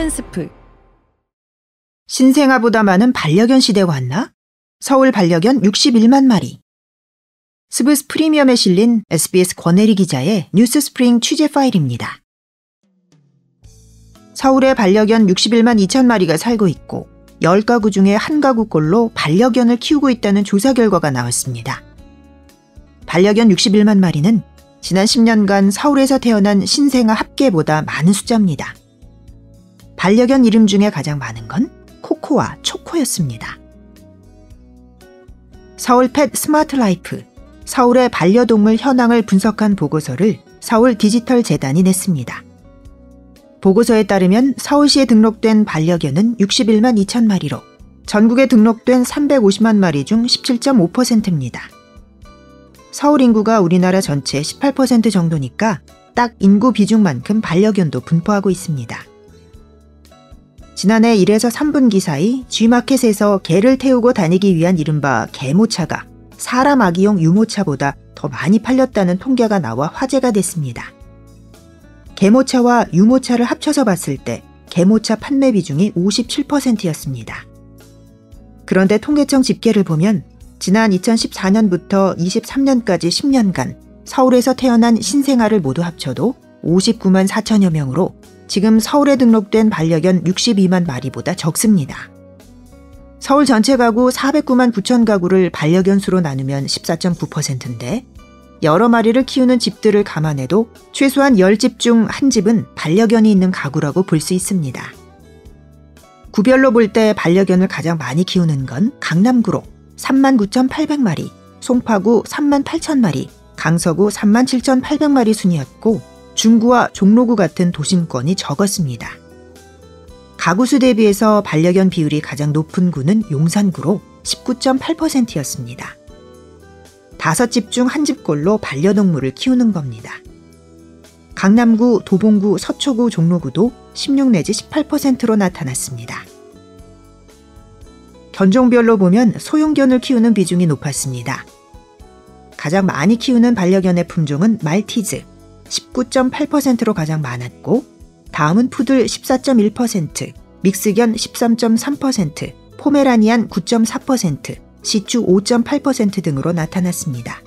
작은 스프. 신생아보다 많은 반려견 시대가 왔나? 서울 반려견 61만 마리. 스브스 프리미엄에 실린 SBS 권혜리 기자의 뉴스 스프링 취재 파일입니다. 서울에 반려견 61만 2천 마리가 살고 있고 10가구 중에 1가구꼴로 반려견을 키우고 있다는 조사 결과가 나왔습니다. 반려견 61만 마리는 지난 10년간 서울에서 태어난 신생아 합계보다 많은 숫자입니다. 반려견 이름 중에 가장 많은 건 코코와 초코였습니다. 서울 펫 스마트 라이프, 서울의 반려동물 현황을 분석한 보고서를 서울 디지털 재단이 냈습니다. 보고서에 따르면 서울시에 등록된 반려견은 61만 2천 마리로 전국에 등록된 350만 마리 중 17.5%입니다. 서울 인구가 우리나라 전체의 18% 정도니까 딱 인구 비중만큼 반려견도 분포하고 있습니다. 지난해 1에서 3분기 사이 G마켓에서 개를 태우고 다니기 위한 이른바 개모차가 사람 아기용 유모차보다 더 많이 팔렸다는 통계가 나와 화제가 됐습니다. 개모차와 유모차를 합쳐서 봤을 때 개모차 판매 비중이 57%였습니다. 그런데 통계청 집계를 보면 지난 2014년부터 23년까지 10년간 서울에서 태어난 신생아를 모두 합쳐도 59만 4천여 명으로 지금 서울에 등록된 반려견 62만 마리보다 적습니다. 서울 전체 가구 409만 9천 가구를 반려견 수로 나누면 14.9%인데 여러 마리를 키우는 집들을 감안해도 최소한 10집 중 1집은 반려견이 있는 가구라고 볼 수 있습니다. 구별로 볼 때 반려견을 가장 많이 키우는 건 강남구로 39,800마리, 송파구 38,000마리, 강서구 37,800마리 순이었고 중구와 종로구 같은 도심권이 적었습니다. 가구수 대비해서 반려견 비율이 가장 높은 구는 용산구로 19.8%였습니다. 5집 중 1집꼴로 반려동물을 키우는 겁니다. 강남구, 도봉구, 서초구, 종로구도 16 내지 18%로 나타났습니다. 견종별로 보면 소형견을 키우는 비중이 높았습니다. 가장 많이 키우는 반려견의 품종은 말티즈, 19.8%로 가장 많았고 다음은 푸들 14.1%, 믹스견 13.3%, 포메라니안 9.4%, 시추 5.8% 등으로 나타났습니다.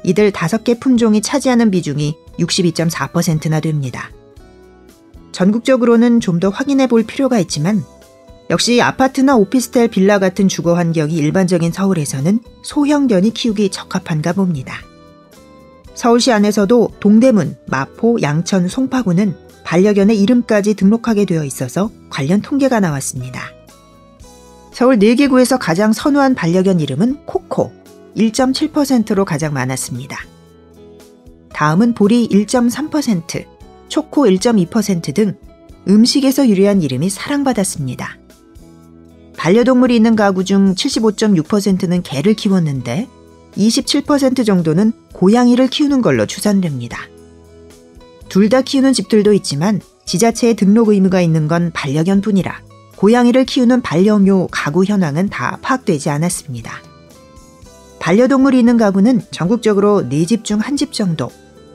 이들 5개 품종이 차지하는 비중이 62.4%나 됩니다. 전국적으로는 좀 더 확인해 볼 필요가 있지만 역시 아파트나 오피스텔 빌라 같은 주거 환경이 일반적인 서울에서는 소형견이 키우기 적합한가 봅니다. 서울시 안에서도 동대문, 마포, 양천, 송파구는 반려견의 이름까지 등록하게 되어 있어서 관련 통계가 나왔습니다. 서울 4개 구에서 가장 선호한 반려견 이름은 코코, 1.7%로 가장 많았습니다. 다음은 보리 1.3%, 초코 1.2% 등 음식에서 유래한 이름이 사랑받았습니다. 반려동물이 있는 가구 중 75.6%는 개를 키웠는데 27% 정도는 고양이를 키우는 걸로 추산됩니다. 둘 다 키우는 집들도 있지만 지자체에 등록 의무가 있는 건 반려견뿐이라 고양이를 키우는 반려묘 가구 현황은 다 파악되지 않았습니다. 반려동물이 있는 가구는 전국적으로 4집 중 1집 정도,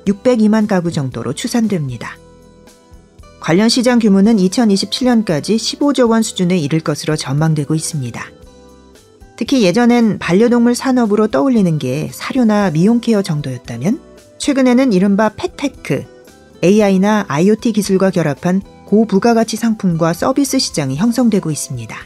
602만 가구 정도로 추산됩니다. 관련 시장 규모는 2027년까지 15조 원 수준에 이를 것으로 전망되고 있습니다. 특히 예전엔 반려동물 산업으로 떠올리는 게 사료나 미용 케어 정도였다면 최근에는 이른바 펫테크, AI나 IoT 기술과 결합한 고부가가치 상품과 서비스 시장이 형성되고 있습니다.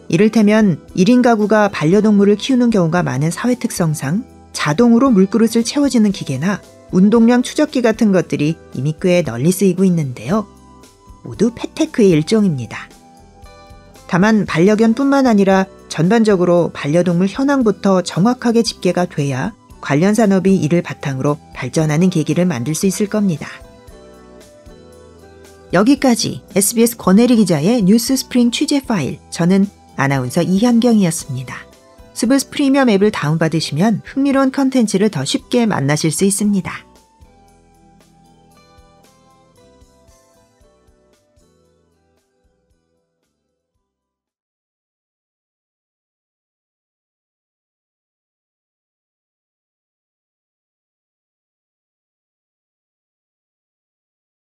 이를테면 1인 가구가 반려동물을 키우는 경우가 많은 사회 특성상 자동으로 물그릇을 채워지는 기계나 운동량 추적기 같은 것들이 이미 꽤 널리 쓰이고 있는데요. 모두 펫테크의 일종입니다. 다만 반려견뿐만 아니라 전반적으로 반려동물 현황부터 정확하게 집계가 돼야 관련 산업이 이를 바탕으로 발전하는 계기를 만들 수 있을 겁니다. 여기까지 SBS 권혜리 기자의 뉴스 스프링 취재 파일, 저는 아나운서 이현경이었습니다. 스브스 프리미엄 앱을 다운받으시면 흥미로운 컨텐츠를 더 쉽게 만나실 수 있습니다.